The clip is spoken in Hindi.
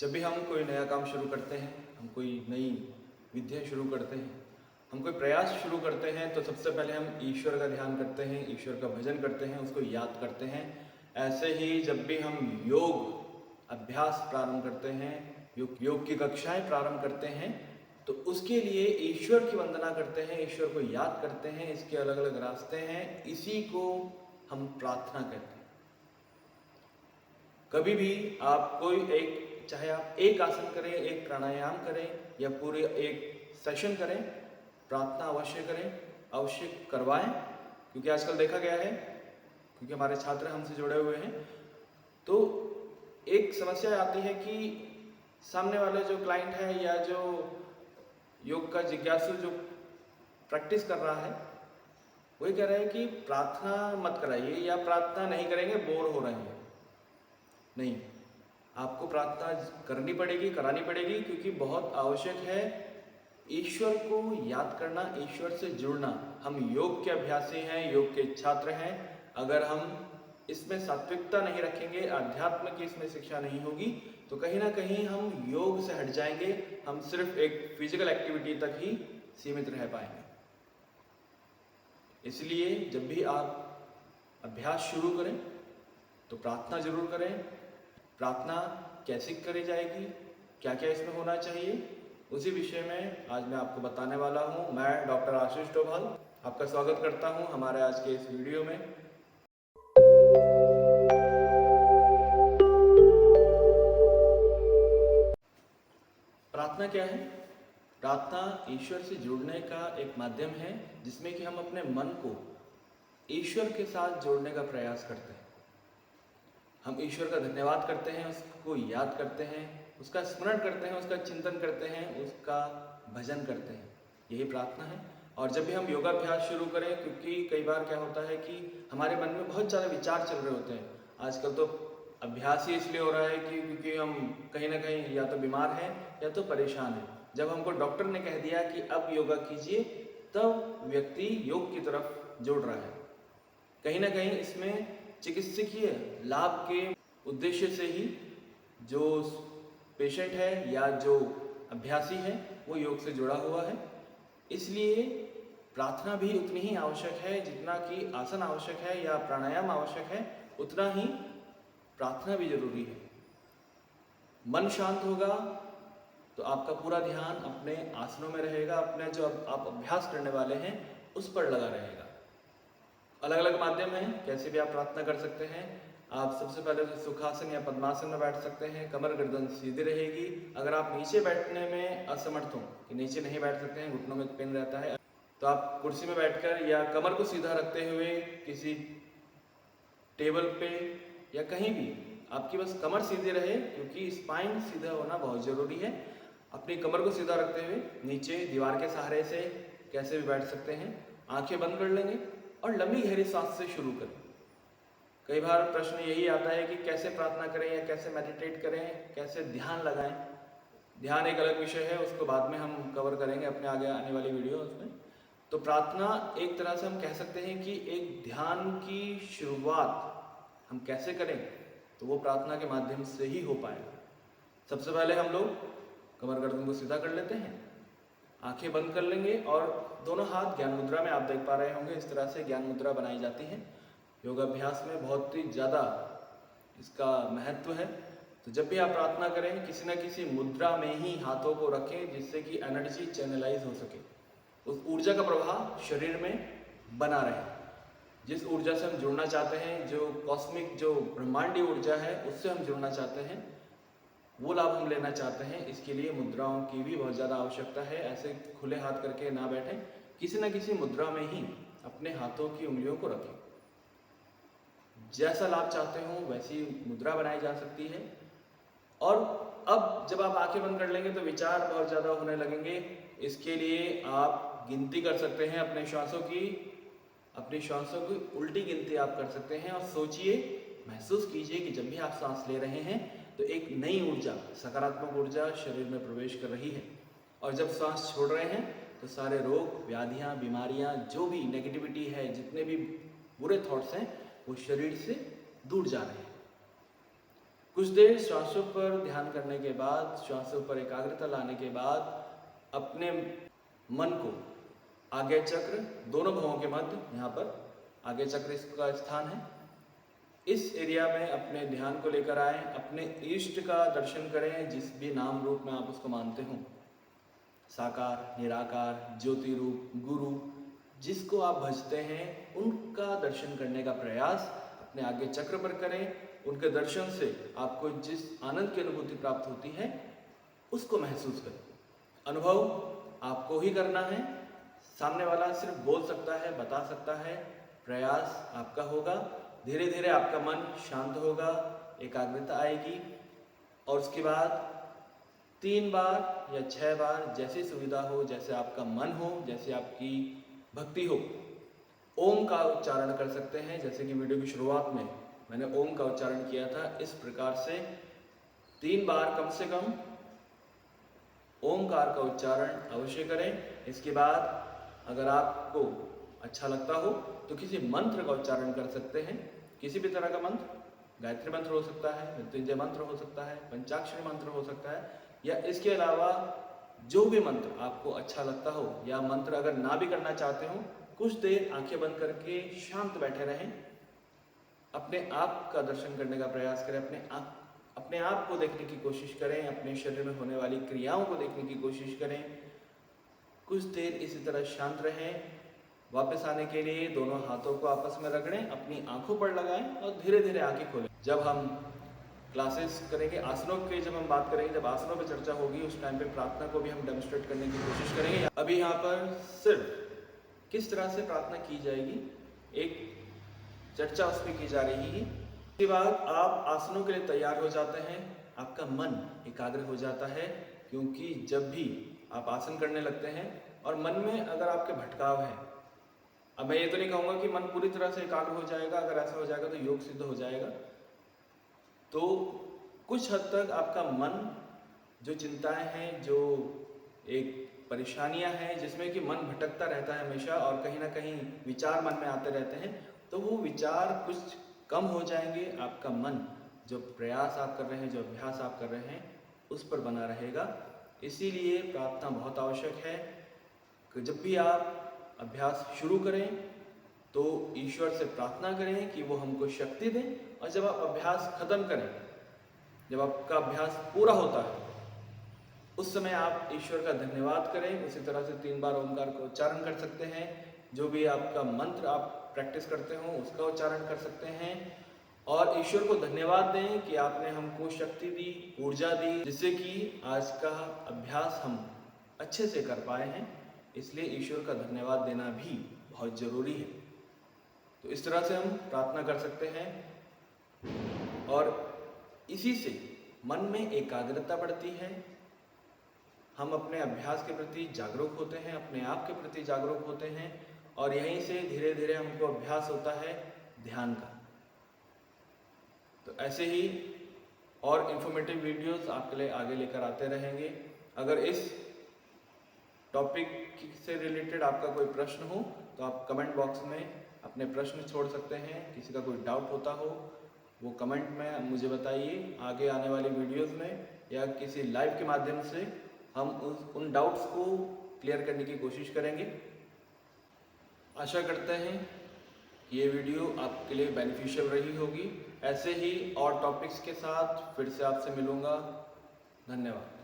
जब भी हम कोई नया काम शुरू करते हैं, हम कोई नई विद्या शुरू करते हैं, हम कोई प्रयास शुरू करते हैं, तो सबसे पहले हम ईश्वर का ध्यान करते हैं, ईश्वर का भजन करते हैं, उसको याद करते हैं। ऐसे ही जब भी हम योग अभ्यास प्रारंभ करते हैं, योग की कक्षाएं प्रारंभ करते हैं, तो उसके लिए ईश्वर की वंदना करते हैं, ईश्वर को याद करते हैं। इसके अलग अलग रास्ते हैं, इसी को हम प्रार्थना कहते हैं। कभी भी आप कोई चाहे आप एक आसन करें, एक प्राणायाम करें या पूरे एक सेशन करें, प्रार्थना अवश्य करें, अवश्य करवाएं। क्योंकि आजकल देखा गया है, क्योंकि हमारे छात्र हमसे जुड़े हुए हैं, तो एक समस्या आती है कि सामने वाले जो क्लाइंट है या जो योग का जिज्ञासु जो प्रैक्टिस कर रहा है, वही कह रहे हैं कि प्रार्थना मत कराइए या प्रार्थना नहीं करेंगे, बोर हो रहे हैं। नहीं, आपको प्रार्थना करनी पड़ेगी, करानी पड़ेगी, क्योंकि बहुत आवश्यक है ईश्वर को याद करना, ईश्वर से जुड़ना। हम योग के अभ्यासी हैं, योग के छात्र हैं। अगर हम इसमें सात्विकता नहीं रखेंगे, आध्यात्म की इसमें शिक्षा नहीं होगी, तो कहीं ना कहीं हम योग से हट जाएंगे, हम सिर्फ एक फिजिकल एक्टिविटी तक ही सीमित रह पाएंगे। इसलिए जब भी आप अभ्यास शुरू करें तो प्रार्थना जरूर करें। प्रार्थना कैसे करी जाएगी, क्या क्या इसमें होना चाहिए, उसी विषय में आज मैं आपको बताने वाला हूं। मैं डॉक्टर आशीष डोभाल आपका स्वागत करता हूं हमारे आज के इस वीडियो में। प्रार्थना क्या है? प्रार्थना ईश्वर से जुड़ने का एक माध्यम है, जिसमें कि हम अपने मन को ईश्वर के साथ जोड़ने का प्रयास करते हैं। हम ईश्वर का धन्यवाद करते हैं, उसको याद करते हैं, उसका स्मरण करते हैं, उसका चिंतन करते हैं, उसका भजन करते हैं। यही प्रार्थना है। और जब भी हम योगाभ्यास शुरू करें, क्योंकि कई बार क्या होता है कि हमारे मन में बहुत ज़्यादा विचार चल रहे होते हैं। आजकल तो अभ्यास ही इसलिए हो रहा है कि क्योंकि हम कहीं ना कहीं या तो बीमार हैं या तो परेशान हैं। जब हमको डॉक्टर ने कह दिया कि अब योगा कीजिए, तब व्यक्ति योग की तरफ जुड़ रहा है। कहीं ना कहीं इसमें चिकित्सकीय लाभ के उद्देश्य से ही जो पेशेंट है या जो अभ्यासी है वो योग से जुड़ा हुआ है। इसलिए प्रार्थना भी उतनी ही आवश्यक है जितना कि आसन आवश्यक है या प्राणायाम आवश्यक है, उतना ही प्रार्थना भी जरूरी है। मन शांत होगा तो आपका पूरा ध्यान अपने आसनों में रहेगा, अपने जो आप अभ्यास करने वाले हैं उस पर लगा रहेगा। अलग अलग माध्यम हैं, कैसे भी आप प्रार्थना कर सकते हैं। आप सबसे पहले तो सुखासन या पद्मासन में बैठ सकते हैं, कमर गर्दन सीधी रहेगी। अगर आप नीचे बैठने में असमर्थ हो कि नीचे नहीं बैठ सकते हैं, घुटनों में पेन रहता है, तो आप कुर्सी में बैठकर या कमर को सीधा रखते हुए किसी टेबल पे या कहीं भी, आपकी बस कमर सीधी रहे, क्योंकि स्पाइन सीधा होना बहुत जरूरी है। अपनी कमर को सीधा रखते हुए नीचे दीवार के सहारे से कैसे भी बैठ सकते हैं। आंखें बंद कर लेंगे और लंबी गहरी सांस से शुरू करें। कई बार प्रश्न यही आता है कि कैसे प्रार्थना करें या कैसे मेडिटेट करें, कैसे ध्यान लगाएं। ध्यान एक अलग विषय है, उसको बाद में हम कवर करेंगे अपने आगे आने वाली वीडियोस में। तो प्रार्थना एक तरह से हम कह सकते हैं कि एक ध्यान की शुरुआत हम कैसे करें, तो वो प्रार्थना के माध्यम से ही हो पाएगा। सबसे पहले हम लोग कमर गर्दन को सीधा कर लेते हैं, आंखें बंद कर लेंगे और दोनों हाथ ज्ञान मुद्रा में, आप देख पा रहे होंगे इस तरह से ज्ञान मुद्रा बनाई जाती है। योगाभ्यास में बहुत ही ज़्यादा इसका महत्व है। तो जब भी आप प्रार्थना करें, किसी न किसी मुद्रा में ही हाथों को रखें, जिससे कि एनर्जी चैनलाइज हो सके, उस ऊर्जा का प्रवाह शरीर में बना रहे। जिस ऊर्जा से हम जुड़ना चाहते हैं, जो कॉस्मिक, जो ब्रह्मांडी ऊर्जा है, उससे हम जुड़ना चाहते हैं, वो लाभ हम लेना चाहते हैं। इसके लिए मुद्राओं की भी बहुत ज़्यादा आवश्यकता है। ऐसे खुले हाथ करके ना बैठें, किसी न किसी मुद्रा में ही अपने हाथों की उंगलियों को रखें। जैसा लाभ चाहते हो वैसी मुद्रा बनाई जा सकती है। और अब जब आप आंखें बंद कर लेंगे तो विचार बहुत ज़्यादा होने लगेंगे। इसके लिए आप गिनती कर सकते हैं अपने श्वासों की उल्टी गिनती आप कर सकते हैं और सोचिए, महसूस कीजिए कि जब भी आप सांस ले रहे हैं तो एक नई ऊर्जा, सकारात्मक ऊर्जा शरीर में प्रवेश कर रही है। और जब सांस छोड़ रहे हैं तो सारे रोग, व्याधियां, बीमारियां, जो भी नेगेटिविटी है, जितने भी बुरे थॉट्स हैं, वो शरीर से दूर जा रहे हैं। कुछ देर श्वासों पर ध्यान करने के बाद, श्वासों पर एकाग्रता लाने के बाद अपने मन को आज्ञा चक्र, दोनों भवों के मध्य, यहाँ पर आज्ञा चक्र इसका स्थान है, इस एरिया में अपने ध्यान को लेकर आए। अपने इष्ट का दर्शन करें, जिस भी नाम रूप में आप उसको मानते हो, साकार, निराकार, ज्योति रूप, गुरु, जिसको आप भजते हैं, उनका दर्शन करने का प्रयास अपने आगे चक्र पर करें। उनके दर्शन से आपको जिस आनंद की अनुभूति प्राप्त होती है उसको महसूस करें। अनुभव आपको ही करना है, सामने वाला सिर्फ बोल सकता है, बता सकता है, प्रयास आपका होगा। धीरे धीरे आपका मन शांत होगा, एकाग्रता आएगी और उसके बाद 3 बार या 6 बार, जैसी सुविधा हो, जैसे आपका मन हो, जैसे आपकी भक्ति हो, ओम का उच्चारण कर सकते हैं। जैसे कि वीडियो की शुरुआत में मैंने ओम का उच्चारण किया था, इस प्रकार से 3 बार कम से कम ओमकार का उच्चारण अवश्य करें। इसके बाद अगर आपको अच्छा लगता हो तो किसी मंत्र का उच्चारण कर सकते हैं, किसी भी तरह का मंत्र, गायत्री मंत्र हो सकता है, मृत्युंजय मंत्र हो सकता है, पंचाक्षरी मंत्र हो सकता है, या इसके अलावा जो भी मंत्र आपको अच्छा लगता हो, या मंत्र अगर ना भी करना चाहते हो, कुछ देर आंखें बंद करके शांत बैठे रहें, अपने आप का दर्शन करने का प्रयास करें, अपने आप को देखने की कोशिश करें, अपने शरीर में होने वाली क्रियाओं को देखने की कोशिश करें। कुछ देर इसी तरह शांत रहें। वापस आने के लिए दोनों हाथों को आपस में रगड़ें, अपनी आंखों पर लगाएं और धीरे धीरे आंखें खोलें। जब हम क्लासेस करेंगे, आसनों की जब हम बात करेंगे, जब आसनों पर चर्चा होगी, उस टाइम पे प्रार्थना को भी हम डेमोन्स्ट्रेट करने की कोशिश करेंगे। अभी यहाँ पर सिर्फ किस तरह से प्रार्थना की जाएगी, एक चर्चा उसमें की जा रही है। उसके बाद आप आसनों के लिए तैयार हो जाते हैं, आपका मन एकाग्र हो जाता है, क्योंकि जब भी आप आसन करने लगते हैं और मन में अगर आपके भटकाव है, अब मैं ये तो नहीं कहूँगा कि मन पूरी तरह से एकाग्र हो जाएगा, अगर ऐसा हो जाएगा तो योग सिद्ध हो जाएगा, तो कुछ हद तक आपका मन, जो चिंताएं हैं, जो एक परेशानियां हैं, जिसमें कि मन भटकता रहता है हमेशा और कहीं ना कहीं विचार मन में आते रहते हैं, तो वो विचार कुछ कम हो जाएंगे। आपका मन, जो प्रयास आप कर रहे हैं, जो अभ्यास आप कर रहे हैं, उस पर बना रहेगा। इसीलिए प्रार्थना बहुत आवश्यक है कि जब भी आप अभ्यास शुरू करें तो ईश्वर से प्रार्थना करें कि वो हमको शक्ति दें, और जब आप अभ्यास खत्म करें, जब आपका अभ्यास पूरा होता है, उस समय आप ईश्वर का धन्यवाद करें। उसी तरह से 3 बार ओमकार का उच्चारण कर सकते हैं। जो भी आपका मंत्र आप प्रैक्टिस करते हो उसका उच्चारण कर सकते हैं और ईश्वर को धन्यवाद दें कि आपने हमको शक्ति दी, ऊर्जा दी, जिससे कि आज का अभ्यास हम अच्छे से कर पाए हैं। इसलिए ईश्वर का धन्यवाद देना भी बहुत ज़रूरी है। तो इस तरह से हम प्रार्थना कर सकते हैं और इसी से मन में एकाग्रता बढ़ती है, हम अपने अभ्यास के प्रति जागरूक होते हैं, अपने आप के प्रति जागरूक होते हैं और यहीं से धीरे धीरे हमको अभ्यास होता है ध्यान का। तो ऐसे ही और इन्फॉर्मेटिव वीडियोस आपके लिए आगे लेकर आते रहेंगे। अगर इस टॉपिक से रिलेटेड आपका कोई प्रश्न हो तो आप कमेंट बॉक्स में अपने प्रश्न छोड़ सकते हैं। किसी का कोई डाउट होता हो वो कमेंट में मुझे बताइए। आगे आने वाली वीडियोस में या किसी लाइव के माध्यम से हम उन डाउट्स को क्लियर करने की कोशिश करेंगे। आशा करते हैं कि ये वीडियो आपके लिए बेनिफिशियल रही होगी। ऐसे ही और टॉपिक्स के साथ फिर से आपसे मिलूँगा। धन्यवाद।